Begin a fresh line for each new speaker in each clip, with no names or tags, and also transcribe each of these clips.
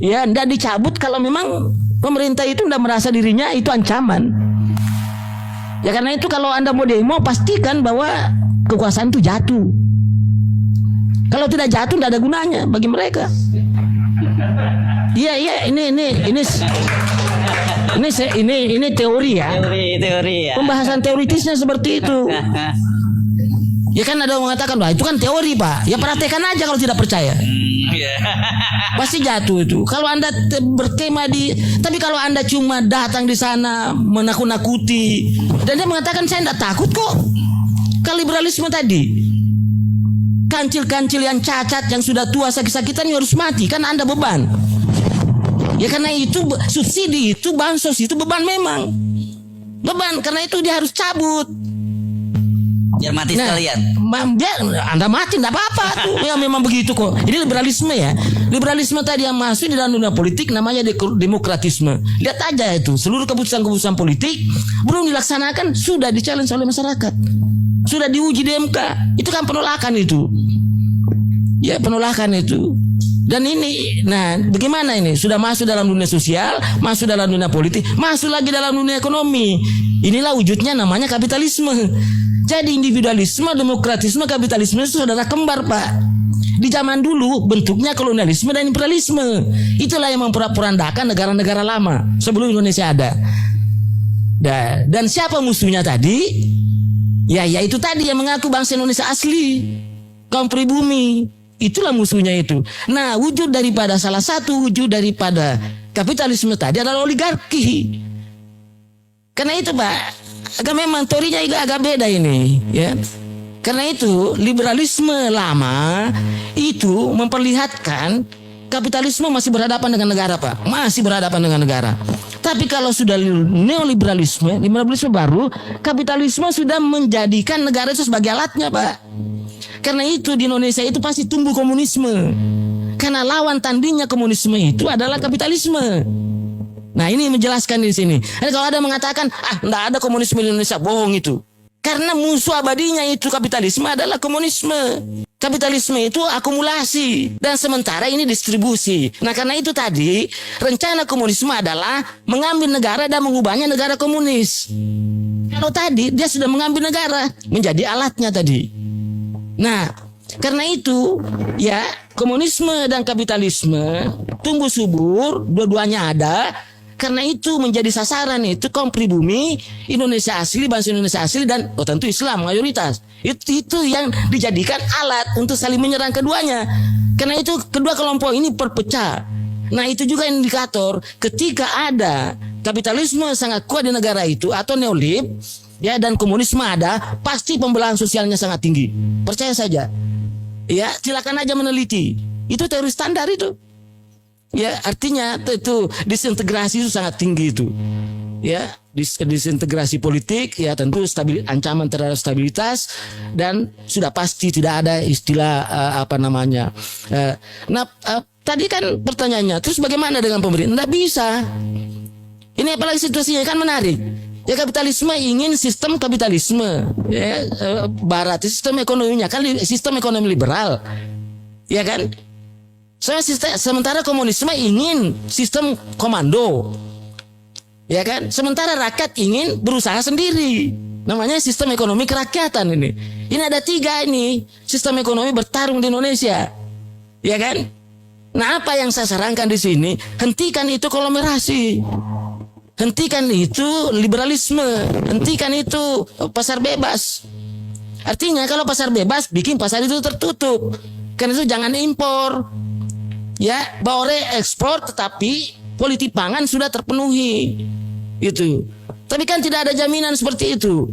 Ya, tidak dicabut kalau memang pemerintah itu tidak merasa dirinya itu ancaman. Ya karena itu kalau Anda mau demo, pastikan bahwa kekuasaan itu jatuh. Kalau tidak jatuh, tidak ada gunanya bagi mereka. Iya, ini teori ya.
Teori ya.
Pembahasan teoritisnya seperti itu. Ya kan ada yang mengatakan, wah itu kan teori Pak. Ya praktekkan aja kalau tidak percaya. Pasti jatuh itu. Kalau Anda berkemah tapi kalau Anda cuma datang di sana menakut-nakuti, dan dia mengatakan saya tidak takut kok. Liberalisme tadi, kancil-kancil yang cacat, yang sudah tua sakit-sakitan yang harus mati, kan Anda beban. Ya karena itu subsidi itu, bansos itu beban memang. Beban, karena itu dia harus cabut.
Biar mati sekalian.
Anda mati tidak apa-apa tuh. Ya memang begitu kok. Ini liberalisme ya. Liberalisme tadi yang masuk di dalam dunia politik namanya demokratisme. Lihat aja itu, seluruh keputusan-keputusan politik belum dilaksanakan sudah di-challenge oleh masyarakat. Sudah diuji di MK. Itu kan penolakan itu. Ya penolakan itu. Dan ini, nah bagaimana ini? Sudah masuk dalam dunia sosial, masuk dalam dunia politik, masuk lagi dalam dunia ekonomi. Inilah wujudnya namanya kapitalisme. Jadi individualisme, demokratisme, kapitalisme itu saudara kembar Pak. Di zaman dulu bentuknya kolonialisme dan imperialisme. Itulah yang memporak-porandakan negara-negara lama sebelum Indonesia ada. Dan siapa musuhnya tadi? Ya itu tadi yang mengaku bangsa Indonesia asli, kaum pribumi. Itulah musuhnya itu. Nah, salah satu wujud daripada kapitalisme tadi adalah oligarki. Karena itu Pak, memang teorinya agak beda ini, ya. Karena itu liberalisme lama itu memperlihatkan kapitalisme masih berhadapan dengan negara Pak, masih berhadapan dengan negara. Tapi kalau sudah neoliberalisme, liberalisme baru, kapitalisme sudah menjadikan negara itu sebagai alatnya Pak. Karena itu di Indonesia itu pasti tumbuh komunisme. Karena lawan tandingnya komunisme itu adalah kapitalisme. Nah ini menjelaskan di sini. Jadi kalau ada mengatakan tidak ada komunisme di Indonesia, bohong itu. Karena musuh abadinya itu kapitalisme adalah komunisme. Kapitalisme itu akumulasi dan sementara ini distribusi. Nah karena itu tadi rencana komunisme adalah mengambil negara dan mengubahnya negara komunis. Kalau tadi dia sudah mengambil negara menjadi alatnya tadi. Nah, karena itu ya komunisme dan kapitalisme tumbuh subur, dua-duanya ada. Karena itu menjadi sasaran itu kaum pribumi Indonesia asli, bangsa Indonesia asli dan tentu Islam mayoritas. Itu yang dijadikan alat untuk saling menyerang keduanya. Karena itu kedua kelompok ini berpecah. Nah, itu juga indikator ketika ada kapitalisme sangat kuat di negara itu atau neolib ya dan komunisme ada, pasti pembelahan sosialnya sangat tinggi. Percaya saja. Ya, silakan aja meneliti. Itu teori standar itu. Ya, artinya itu disintegrasi itu sangat tinggi itu. Ya, disintegrasi politik ya tentu ancaman terhadap stabilitas dan sudah pasti tidak ada istilah tadi kan pertanyaannya, terus bagaimana dengan pemerintah? Tidak bisa. Ini apalagi situasinya kan menarik. Ya kapitalisme ingin sistem kapitalisme ya, barat sistem ekonominya kan sistem ekonomi liberal ya kan, sementara komunisme ingin sistem komando ya kan, sementara rakyat ingin berusaha sendiri namanya sistem ekonomi kerakyatan. Ini ada tiga ini sistem ekonomi bertarung di Indonesia ya kan. Nah apa yang saya sarankan di sini, hentikan itu konglomerasi. Hentikan itu liberalisme, hentikan itu pasar bebas. Artinya kalau pasar bebas, bikin pasar itu tertutup. Karena itu jangan impor. Ya, boleh ekspor tetapi politik pangan sudah terpenuhi. Itu. Tapi kan tidak ada jaminan seperti itu.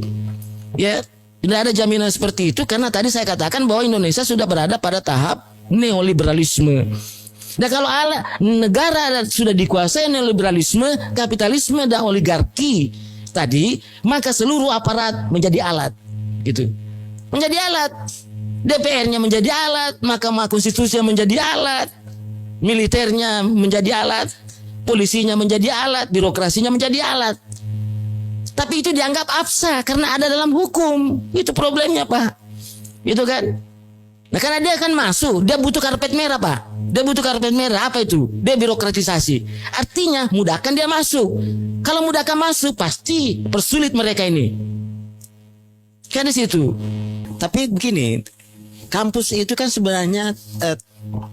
Ya, tidak ada jaminan seperti itu karena tadi saya katakan bahwa Indonesia sudah berada pada tahap neoliberalisme. Nah kalau negara sudah dikuasai neoliberalisme, kapitalisme dan oligarki tadi, maka seluruh aparat menjadi alat, gitu. Menjadi alat, DPR-nya menjadi alat, Mahkamah Konstitusi menjadi alat, militernya menjadi alat, polisinya menjadi alat, birokrasinya menjadi alat. Tapi itu dianggap absah karena ada dalam hukum. Itu problemnya Pak. Itu kan. Nah karena dia akan masuk, dia butuh karpet merah Pak. Dia butuh karpet merah, apa itu? Dia birokratisasi. Artinya mudahkan dia masuk. Kalau mudahkan masuk pasti persulit mereka ini. Kan di situ. Tapi begini, kampus itu kan sebenarnya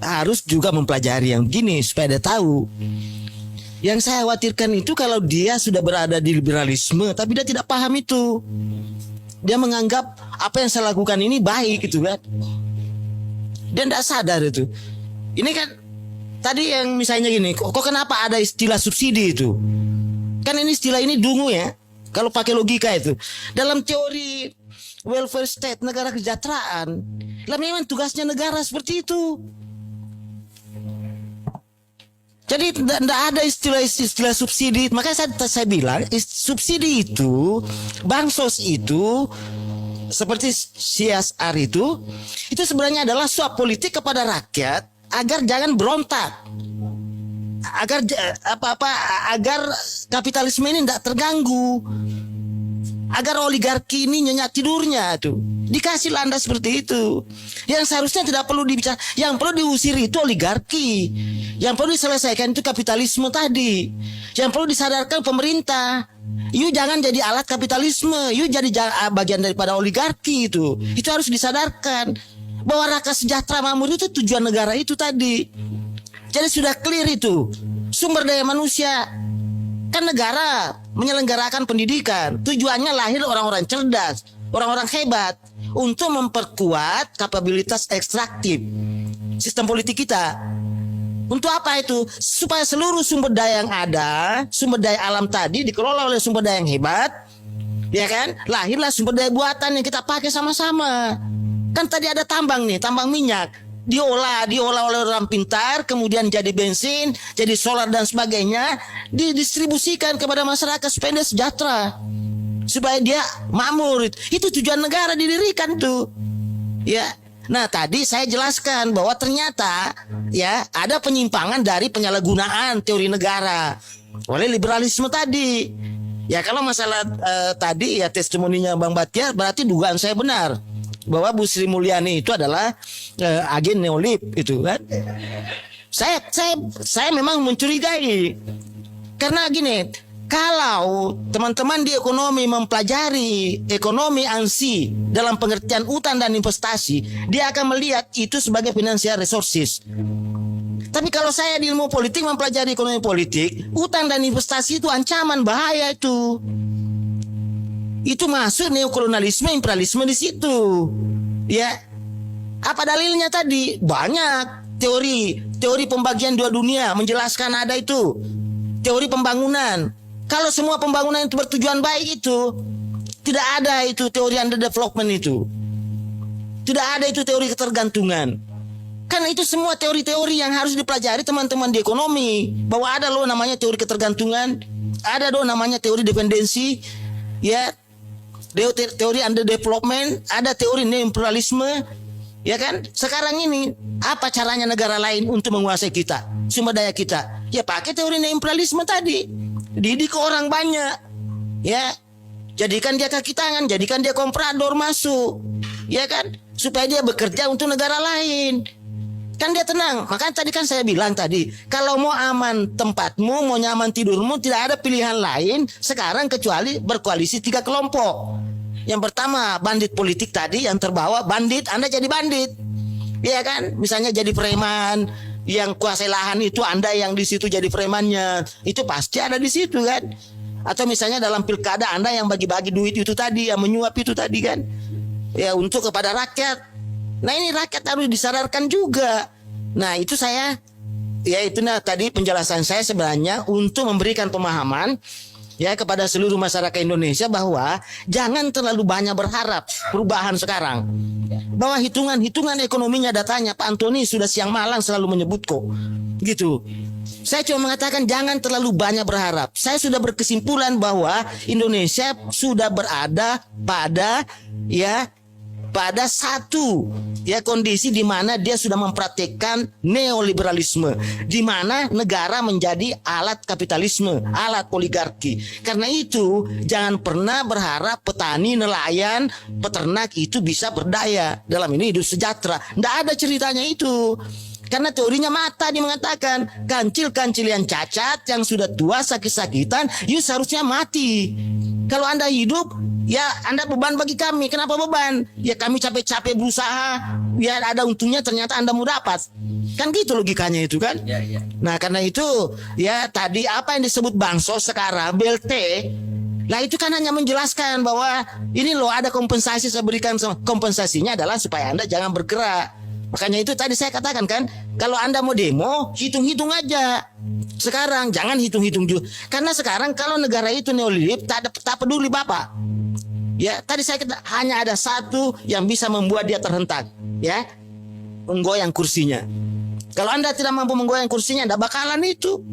harus juga mempelajari yang begini supaya dia tahu. Yang saya khawatirkan itu kalau dia sudah berada di liberalisme tapi dia tidak paham itu. Dia menganggap apa yang saya lakukan ini baik gitu kan. Dia tidak sadar itu. Ini kan tadi yang misalnya gini, kok kenapa ada istilah subsidi itu? Kan ini istilah ini dungu ya. Kalau pakai logika itu. Dalam teori welfare state, negara kesejahteraan, lah memang tugasnya negara seperti itu. Jadi tidak ada istilah subsidi. Makanya saya bilang subsidi itu, bansos itu, seperti CSR itu sebenarnya adalah suap politik kepada rakyat agar jangan berontak, agar kapitalisme ini tidak terganggu, agar oligarki ini nyenyak tidurnya tuh. Dikasih landas seperti itu. Yang seharusnya tidak perlu dibicara, yang perlu diusir itu oligarki. Yang perlu diselesaikan itu kapitalisme tadi. Yang perlu disadarkan pemerintah. You jangan jadi alat kapitalisme, you jadi bagian daripada oligarki itu. Itu harus disadarkan bahwa rakyat sejahtera makmur itu tujuan negara itu tadi. Jadi sudah clear itu. Sumber daya manusia. Kan negara menyelenggarakan pendidikan, tujuannya lahir orang-orang cerdas, orang-orang hebat untuk memperkuat kapabilitas ekstraktif sistem politik kita. Untuk apa itu? Supaya seluruh sumber daya yang ada, sumber daya alam tadi dikelola oleh sumber daya yang hebat, ya kan? Lahirlah sumber daya buatan yang kita pakai sama-sama. Kan tadi ada tambang nih, tambang minyak. Diolah oleh orang pintar, kemudian jadi bensin, jadi solar dan sebagainya, didistribusikan kepada masyarakat supaya dia sejahtera, supaya dia makmur. Itu tujuan negara didirikan tuh, ya. Nah tadi saya jelaskan bahwa ternyata ya ada penyimpangan dari penyalahgunaan teori negara oleh liberalisme tadi. Ya kalau masalah tadi ya testimoninya Bang Batiar, berarti dugaan saya benar bahwa Bu Sri Mulyani itu adalah agen neolib itu kan. Saya memang mencurigai karena gini, kalau teman-teman di ekonomi mempelajari ekonomi ANSI dalam pengertian utang dan investasi, dia akan melihat itu sebagai financial resources. Tapi kalau saya di ilmu politik mempelajari ekonomi politik, utang dan investasi itu ancaman, bahaya itu. Itu masuk neokolonialisme, imperialisme di situ. Ya. Apa dalilnya tadi? Banyak teori pembagian dua dunia menjelaskan ada itu. Teori pembangunan. Kalau semua pembangunan itu bertujuan baik itu, tidak ada itu teori underdevelopment itu. Tidak ada itu teori ketergantungan. Karena itu semua teori-teori yang harus dipelajari teman-teman di ekonomi. Bahwa ada loh namanya teori ketergantungan, ada loh namanya teori dependensi, ya. Teori underdevelopment, ada teori neoimperialisme, ya kan? Sekarang ini apa caranya negara lain untuk menguasai kita, sumber daya kita? Ya pakai teori neoimperialisme tadi. Didik orang banyak, ya. Jadikan dia kaki tangan, jadikan dia komprador masuk, ya kan? Supaya dia bekerja untuk negara lain. Kan dia tenang. Makanya tadi kan saya bilang tadi, kalau mau aman tempatmu, mau nyaman tidurmu, tidak ada pilihan lain sekarang kecuali berkoalisi 3 kelompok. Yang pertama bandit politik tadi yang terbawa, bandit, Anda jadi bandit, iya kan? Misalnya jadi preman, yang kuasai lahan itu Anda yang di situ jadi premannya, itu pasti ada di situ kan? Atau misalnya dalam pilkada Anda yang bagi-bagi duit itu tadi, yang menyuap itu tadi kan? Ya untuk kepada rakyat. Nah ini rakyat harus disadarkan juga. Nah itu saya, ya itu tadi penjelasan saya sebenarnya untuk memberikan pemahaman ya kepada seluruh masyarakat Indonesia bahwa jangan terlalu banyak berharap perubahan sekarang. Bahwa hitungan ekonominya datanya Pak Antoni sudah siang malam selalu menyebut kok. Gitu. Saya cuma mengatakan jangan terlalu banyak berharap. Saya sudah berkesimpulan bahwa Indonesia sudah berada pada ya pada satu ya kondisi di mana dia sudah mempraktekkan neoliberalisme, di mana negara menjadi alat kapitalisme, alat oligarki. Karena itu jangan pernah berharap petani, nelayan, peternak itu bisa berdaya, dalam ini hidup sejahtera. Tidak ada ceritanya itu. Karena teorinya mata, dia mengatakan kancil-kancil yang cacat, yang sudah tua, sakit-sakitan, you seharusnya mati. Kalau Anda hidup, ya Anda beban bagi kami. Kenapa beban? Ya kami capek-capek berusaha, ya ada untungnya, ternyata Anda mau dapat. Kan gitu logikanya itu kan. Nah karena itu, ya tadi apa yang disebut bansos sekarang, BLT, lah itu kan hanya menjelaskan bahwa ini loh ada kompensasi, saya berikan kompensasinya adalah supaya Anda jangan bergerak. Makanya itu tadi saya katakan kan, kalau Anda mau demo, hitung-hitung aja. Sekarang jangan hitung-hitung juga. Karena sekarang kalau negara itu neoliberal, tak peduli Bapak. Ya, tadi saya kata hanya ada satu yang bisa membuat dia terhentak, ya. Menggoyang kursinya. Kalau Anda tidak mampu menggoyang kursinya, tidak bakalan itu.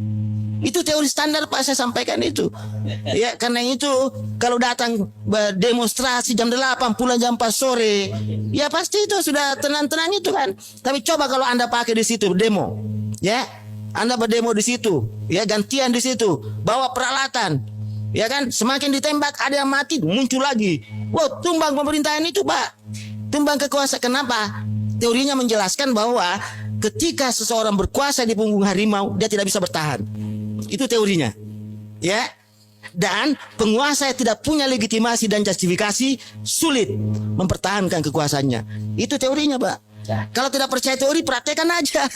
Itu teori standar Pak, saya sampaikan itu. Ya, karena itu kalau datang demonstrasi jam 8 pulang jam 4 sore, ya pasti itu sudah tenang-tenang itu kan. Tapi coba kalau Anda pakai di situ demo, ya. Anda berdemo di situ, ya gantian di situ, bawa peralatan. Ya kan, semakin ditembak ada yang mati, muncul lagi. Wow, tumbang pemerintahan itu, Pak. Tumbang kekuasaan. Kenapa? Teorinya menjelaskan bahwa ketika seseorang berkuasa di punggung harimau, dia tidak bisa bertahan. Itu teorinya, ya. Dan penguasa yang tidak punya legitimasi dan justifikasi sulit mempertahankan kekuasaannya. Itu teorinya, Pak. Kalau tidak percaya teori, praktekkan aja.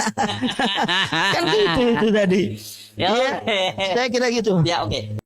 Kan gitu itu tadi.
Ya,
saya kira gitu.
Ya, oke.